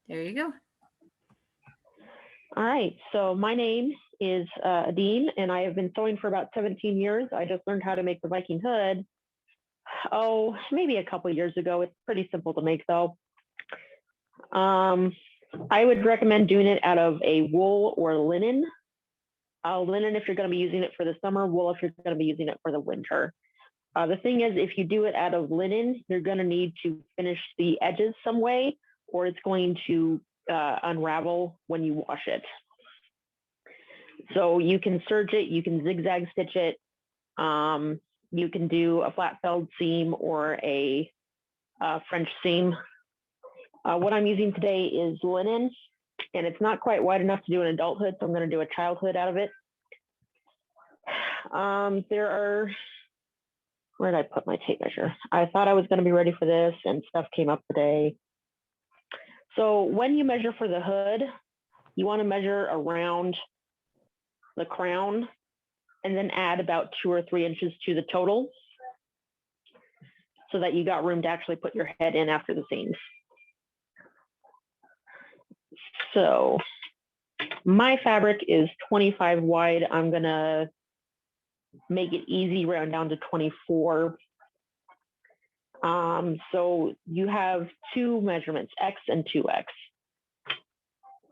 There you go. All right, so my name is Eadoin, and I have been sewing for about 17 years. I just learned how to make the Viking hood, oh, maybe a couple years ago. It's pretty simple to make, though. Um, I would recommend doing it out of a wool or linen. Linen if you're going to be using it for the summer, wool if you're going to be using it for the winter. The thing is, if you do it out of linen, you're going to need to finish the edges some way, or it's going to unravel when you wash it. So you can serge it, you can zigzag stitch it, you can do a flat felled seam or a French seam. What I'm using today is linen, and it's not quite wide enough to do an adult hood, so I'm going to do a child hood out of it. There are, where did I put my tape measure? I thought I was going to be ready for this, and stuff came up today. So when you measure for the hood, you want to measure around the crown and then add about 2 or 3 inches to the total so that you got room to actually put your head in after the seams. So my fabric is 25 wide. I'm gonna make it easy, round down to 24. So you have 2 measurements, X and 2X.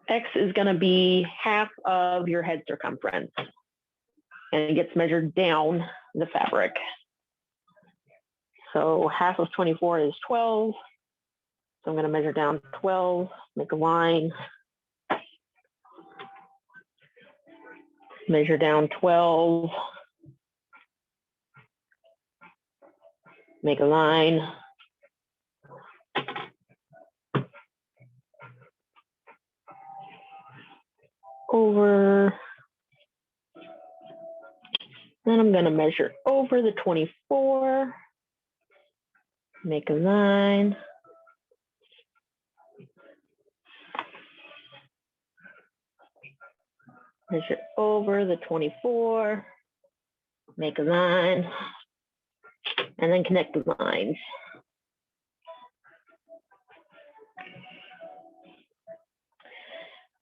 X is gonna be half of your head circumference, and it gets measured down the fabric. So half of 24 is 12. So I'm gonna measure down 12, make a line, measure down 12, make a line, over, then I'm going to measure over the 24, make a line, measure over the 24, make a line, and then connect the lines.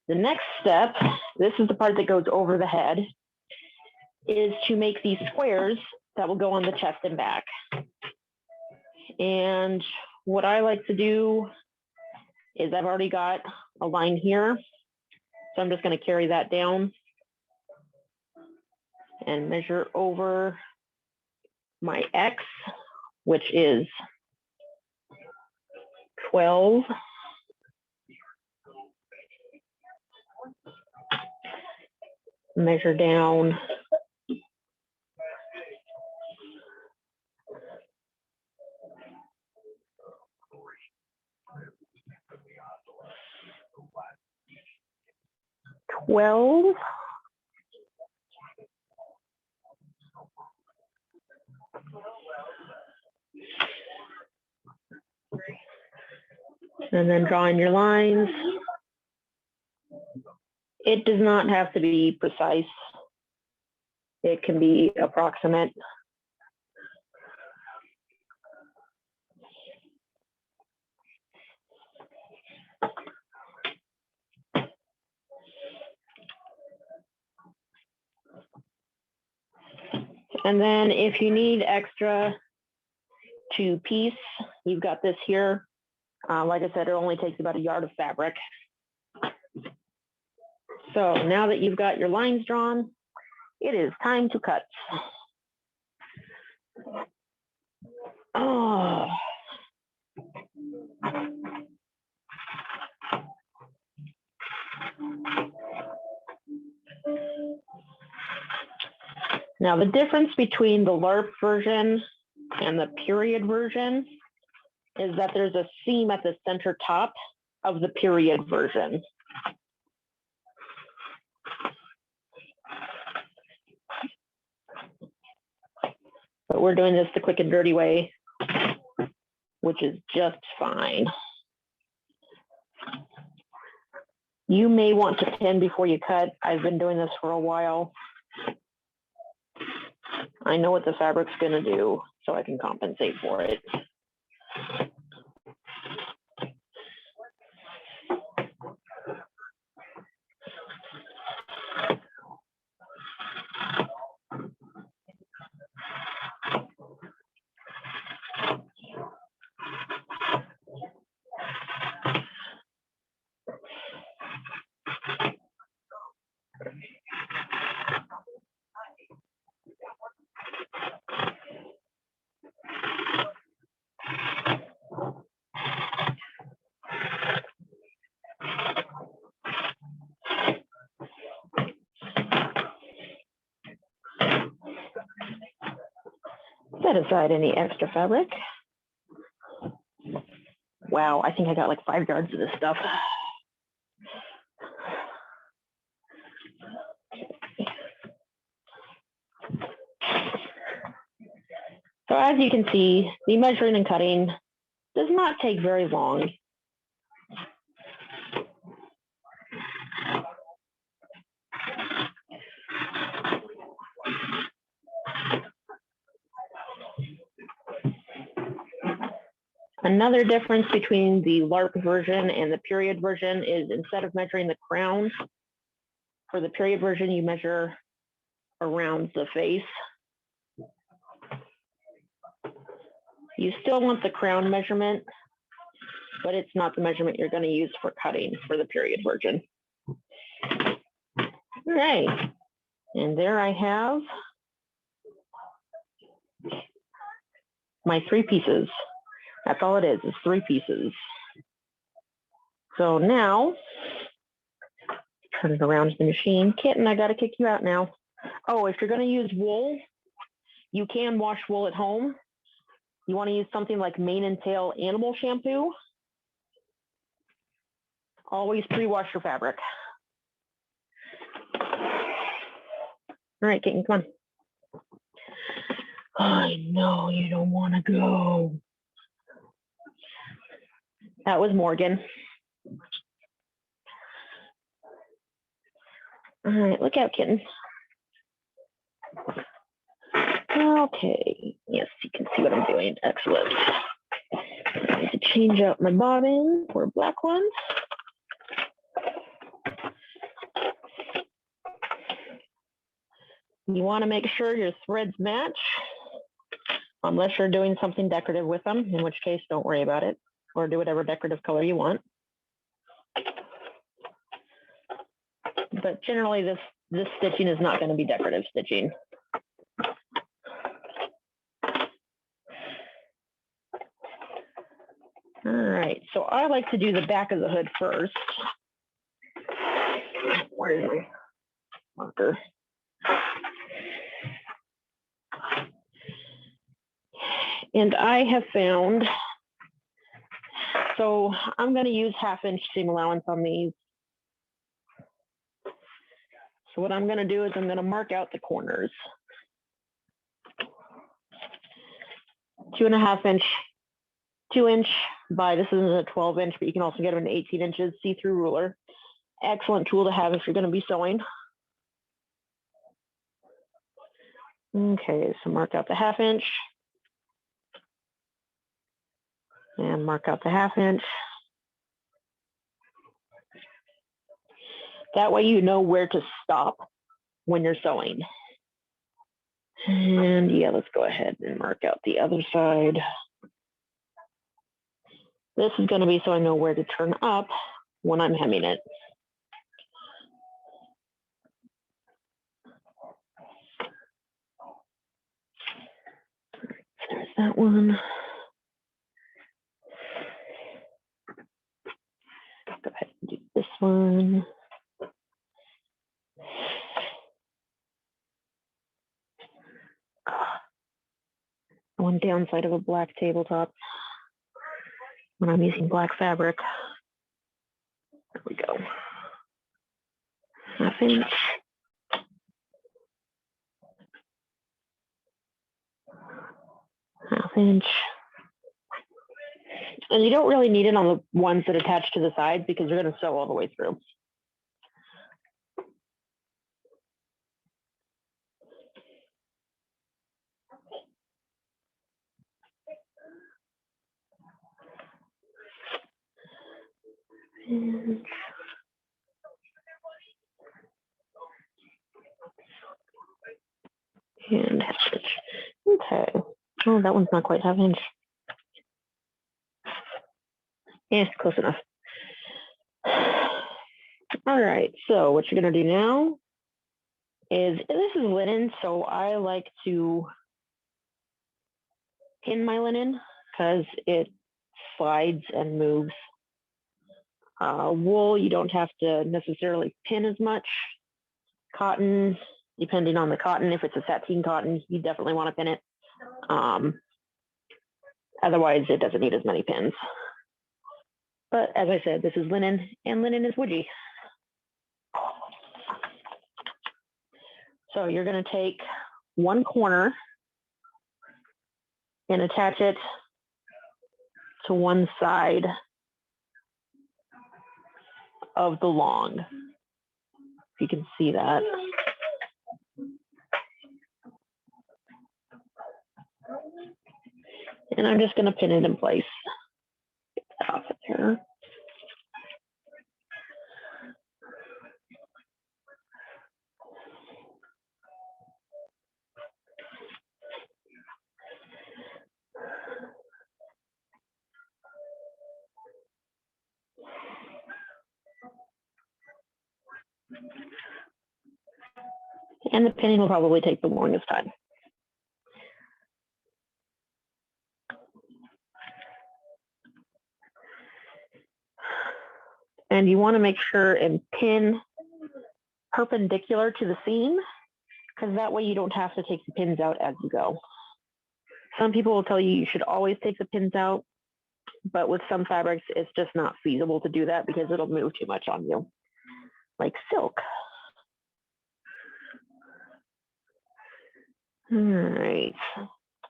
The next step, this is the part that goes over the head, is to make these squares that will go on the chest and back. And what I like to do is I've already got a line here, so I'm just going to carry that down and measure over my X, which is 12. Measure down 12. And then drawing your lines. It does not have to be precise. It can be approximate. And then if you need extra to piece, you've got this here. Like I said, it only takes about a yard of fabric. So now that you've got your lines drawn, it is time to cut. Oh. Now the difference between the LARP version and the period version is that there's a seam at the center top of the period version. But we're doing this the quick and dirty way, which is just fine. You may want to pin before you cut. I've been doing this for a while. I know what the fabric's gonna do, so I can compensate for it. Set aside any extra fabric. Wow, I think I got like 5 yards of this stuff. So as you can see, the measuring and cutting does not take very long. Another difference between the LARP version and the period version is instead of measuring the crown, for the period version, you measure around the face. You still want the crown measurement, but it's not the measurement you're going to use for cutting for the period version. All right, and there I have my 3 pieces. That's all it is 3 pieces. So now, turn it around to the machine. Kitten, I gotta kick you out now. Oh, if you're gonna use wool, you can wash wool at home. You wanna use something like mane and tail animal shampoo. Always pre-wash your fabric. All right, Kitten, come on. I know you don't wanna go. That was Morgan. All right, look out, Kitten. Okay, yes, you can see what I'm doing. Excellent. I need to change out my bobbin for black ones. You want to make sure your threads match, unless you're doing something decorative with them, in which case don't worry about it, or do whatever decorative color you want. But generally, this stitching is not going to be decorative stitching. All right, so I like to do the back of the hood first. Where's my marker? And I have found, so I'm going to use 1/2-inch seam allowance on these. So what I'm going to do is I'm going to mark out the corners. 2.5-inch, 2-inch by, this is a 12-inch, but you can also get an 18 inches see-through ruler. Excellent tool to have if you're going to be sewing. Okay, so mark out the 1/2-inch. And mark out the 1/2-inch. That way you know where to stop when you're sewing. And yeah, let's go ahead and mark out the other side. This is going to be so I know where to turn up when I'm hemming it. There's that one. Go ahead and do this one. One downside of a black tabletop when I'm using black fabric. There we go. 1/2-inch. 1/2-inch. And you don't really need it on the ones that attach to the sides because you're going to sew all the way through. And and 1/2-inch. Okay. Oh, that one's not quite 1/2-inch. Yeah, close enough. All right, so what you're gonna do now is, this is linen, so I like to pin my linen because it slides and moves. Wool, you don't have to necessarily pin as much. Cotton, depending on the cotton, if it's a sateen cotton, you definitely want to pin it. Otherwise, it doesn't need as many pins. But as I said, this is linen, and linen is woody. So you're going to take one corner and attach it to one side of the long. If you can see that. And I'm just going to pin it in place. Get that off of there. And the pinning will probably take the longest time. And you want to make sure and pin perpendicular to the seam, because that way you don't have to take the pins out as you go. Some people will tell you you should always take the pins out, but with some fabrics, it's just not feasible to do that because it'll move too much on you, like silk. All right.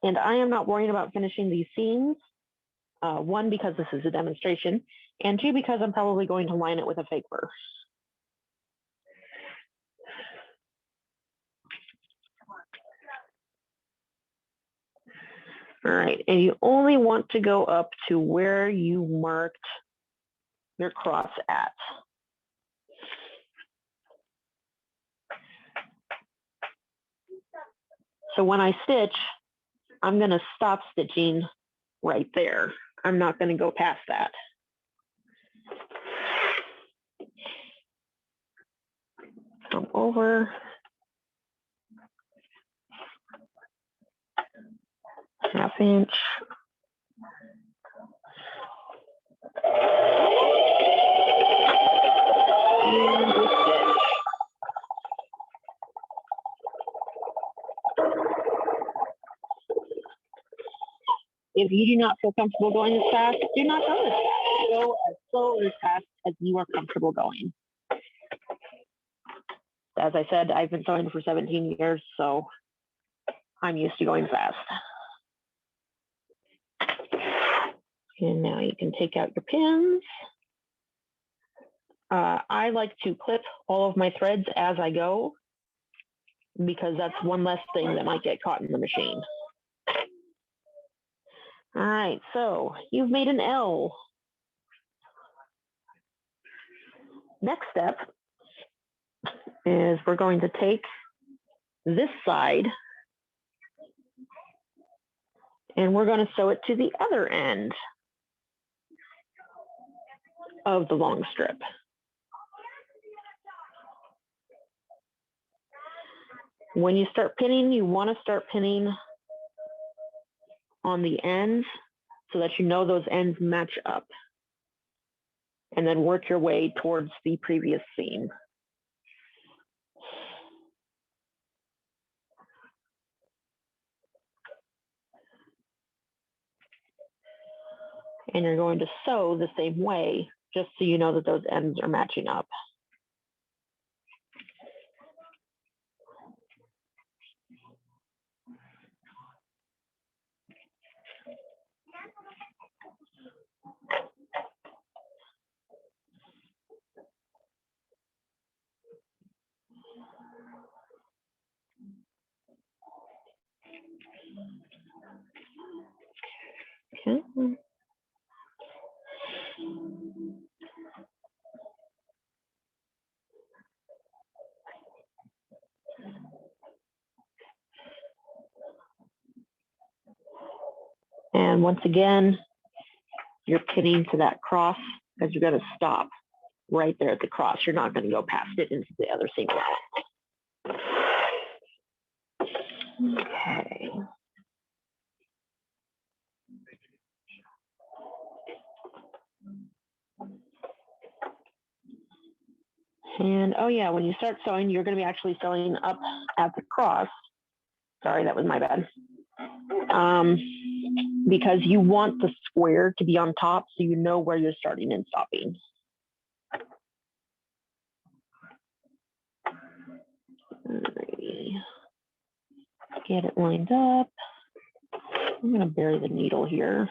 And I am not worrying about finishing these seams. One, because this is a demonstration, and two, because I'm probably going to line it with a fake fur. All right, and you only want to go up to where you marked your cross at. So when I stitch, I'm going to stop stitching right there. I'm not going to go past that. Come over. Half inch. And stitch. If you do not feel comfortable going as fast, do not go as fast. Go as slow or as fast as you are comfortable going. As I said, I've been sewing for 17 years, so I'm used to going fast. And now you can take out your pins. I like to clip all of my threads as I go because that's one less thing that might get caught in the machine. All right, so you've made an L. Next step is we're going to take this side and we're going to sew it to the other end of the long strip. When you start pinning, you want to start pinning on the ends so that you know those ends match up, and then work your way towards the previous seam. And you're going to sew the same way, just so you know that those ends are matching up. Okay. And once again, you're pinning to that cross because you're going to stop right there at the cross. You're not going to go past it into the other seam. Okay. And oh yeah, when you start sewing, you're going to be actually sewing up at the cross. Sorry, that was my bad. because you want the square to be on top so you know where you're starting and stopping. Alrighty. Get it lined up. I'm going to bury the needle here.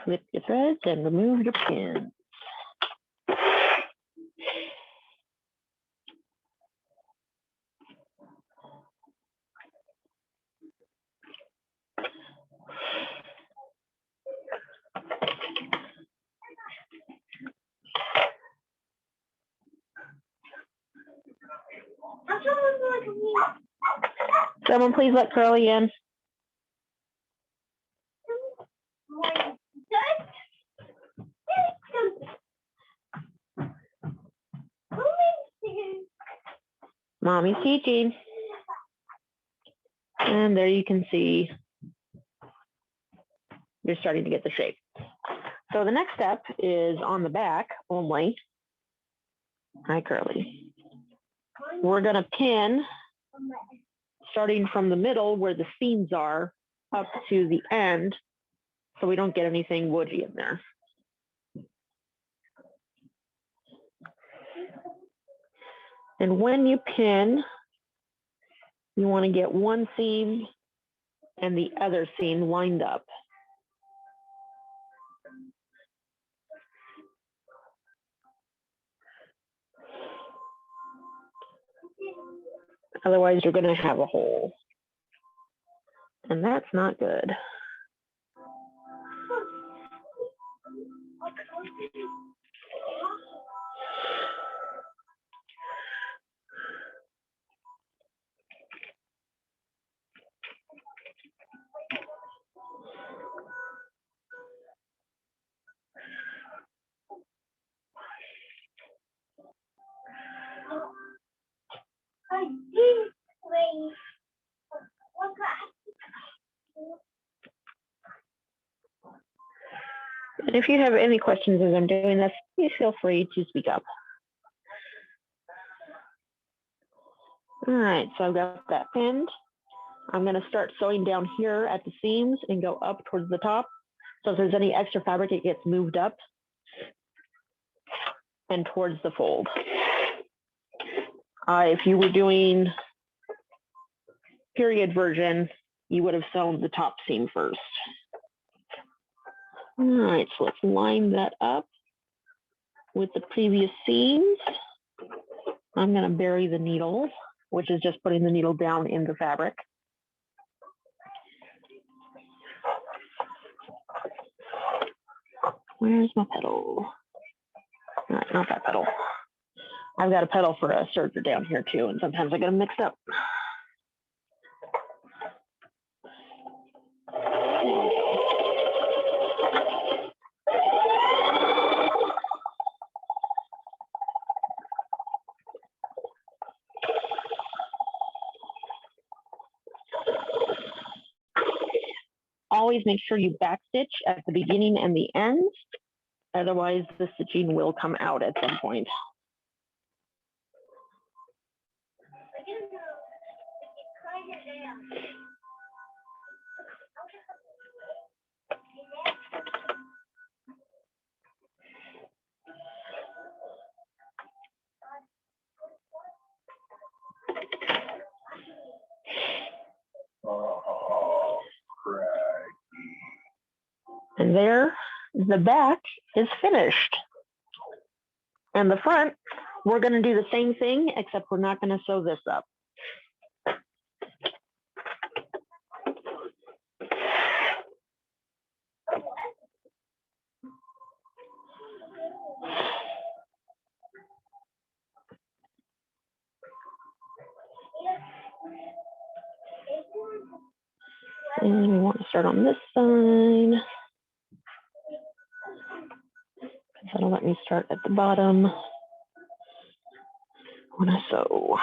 Clip your threads and remove your pins. Someone please let Curly in. Mommy's teaching. And there you can see you're starting to get the shape. So the next step is on the back only. Hi, Curly. We're going to pin starting from the middle where the seams are up to the end so we don't get anything woody in there. And when you pin, you want to get one seam and the other seam lined up. Otherwise, you're going to have a hole. And that's not good. And if you have any questions as I'm doing this, please feel free to speak up. All right, so I've got that pinned. I'm going to start sewing down here at the seams and go up towards the top. So if there's any extra fabric, it gets moved up and towards the fold. If you were doing period version, you would have sewn the top seam first. All right, so let's line that up with the previous seams. I'm going to bury the needle, which is just putting the needle down in the fabric. Where's my pedal? All right, not that pedal. I've got a pedal for a serger down here too, and sometimes I get them mixed up. Always make sure you backstitch at the beginning and the end. Otherwise, the stitching will come out at some point. And there, the back is finished. And the front, we're going to do the same thing, except we're not going to sew this up. And we want to start on this side. That'll let me start at the bottom when I sew.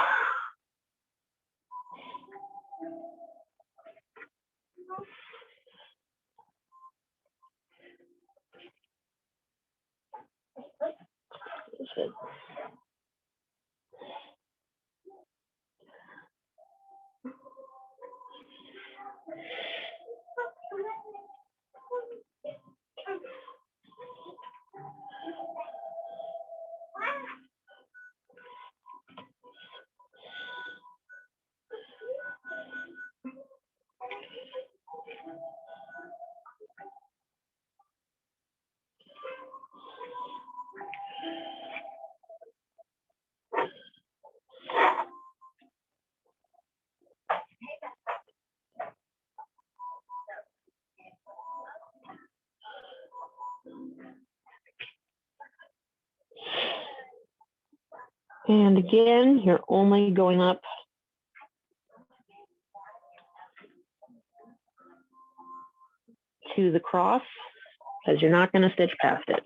And again, you're only going up to the cross because you're not going to stitch past it.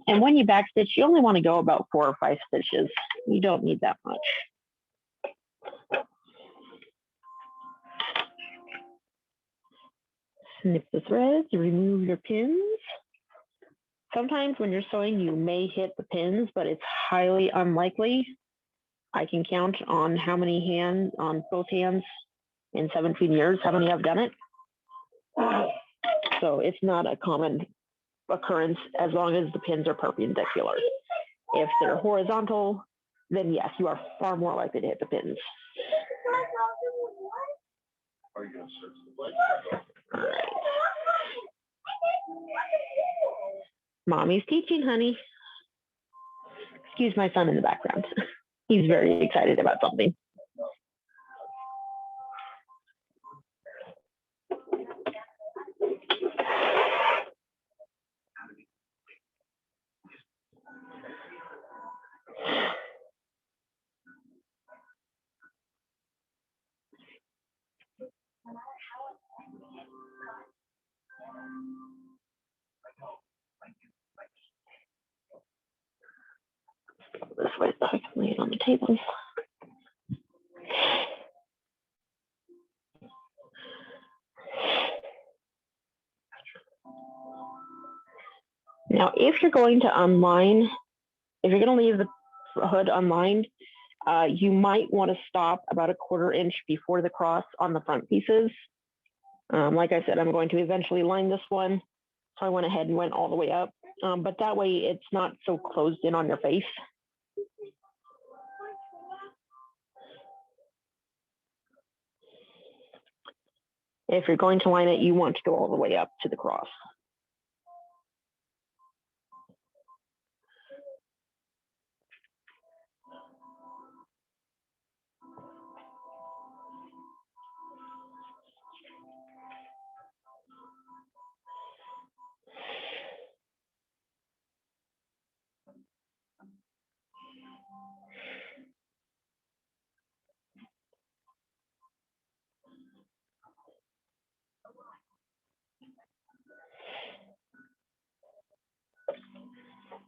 And when you backstitch, you only want to go about 4 or 5 stitches. You don't need that much. Snip the threads, remove your pins. Sometimes when you're sewing, you may hit the pins, but it's highly unlikely. I can count on how many hands, on both hands in 17 years, how many have done it. So it's not a common occurrence as long as the pins are perpendicular. If they're horizontal, then yes, you are far more likely to hit the pins. Are you going to search the place? All right. Mommy's teaching, honey. Excuse my son in the background. He's very excited about something. This way so I can lay it on the table. Now, if you're going to unline, if you're going to leave the hood unlined, you might want to stop about a 1/4 inch before the cross on the front pieces. Like I said, I'm going to eventually line this one. So I went ahead and went all the way up. But that way it's not so closed in on your face. If you're going to line it, you want to go all the way up to the cross.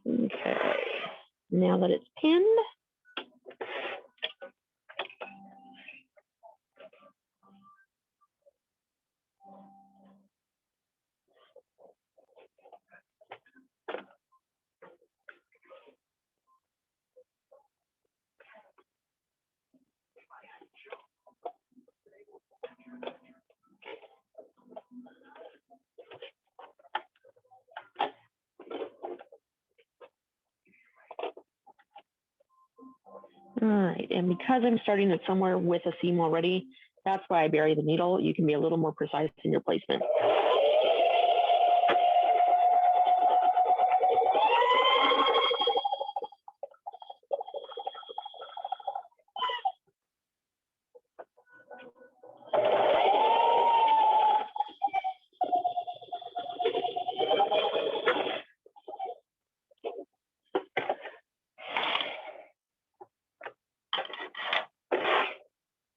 Okay, now that it's pinned, all right, and because I'm starting it somewhere with a seam already, that's why I bury the needle. You can be a little more precise in your placement.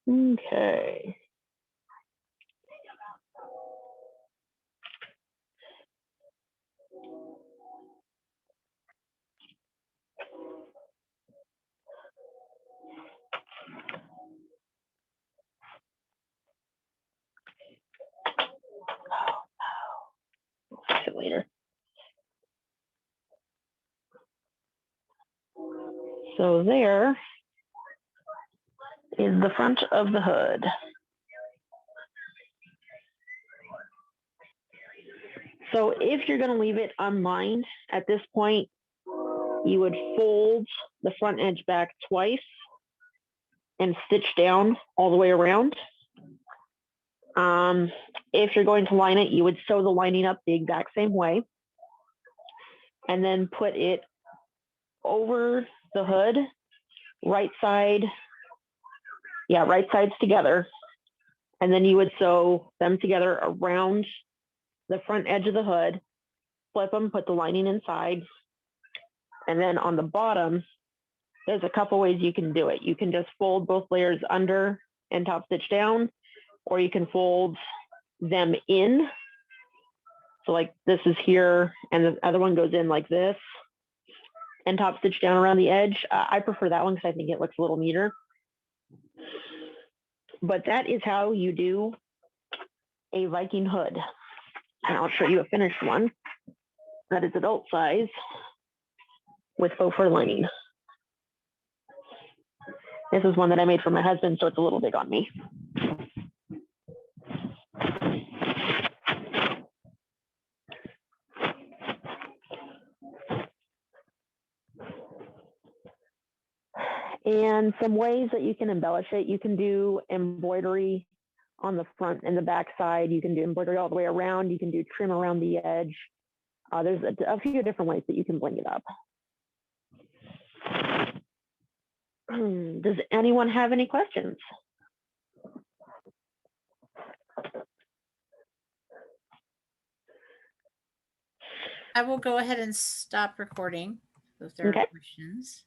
Okay. We'll fix it later. So there is the front of the hood. So if you're going to leave it unlined at this point, you would fold the front edge back twice and stitch down all the way around. If you're going to line it, you would sew the lining up the exact same way, and then put it over the hood, right sides together, and then you would sew them together around the front edge of the hood, flip them, put the lining inside, and then on the bottom, there's a couple ways you can do it. You can just fold both layers under and top stitch down, or you can fold them in. So like this is here, and the other one goes in like this, and top stitch down around the edge. I prefer that one because I think it looks a little neater. But that is how you do a Viking hood. And I'll show you a finished one that is adult size with faux fur lining. This is one that I made for my husband, so it's a little big on me. And some ways that you can embellish it, you can do embroidery on the front and the back side. You can do embroidery all the way around. You can do trim around the edge. There's a few different ways that you can bling it up. Does anyone have any questions? I will go ahead and stop recording if there are questions.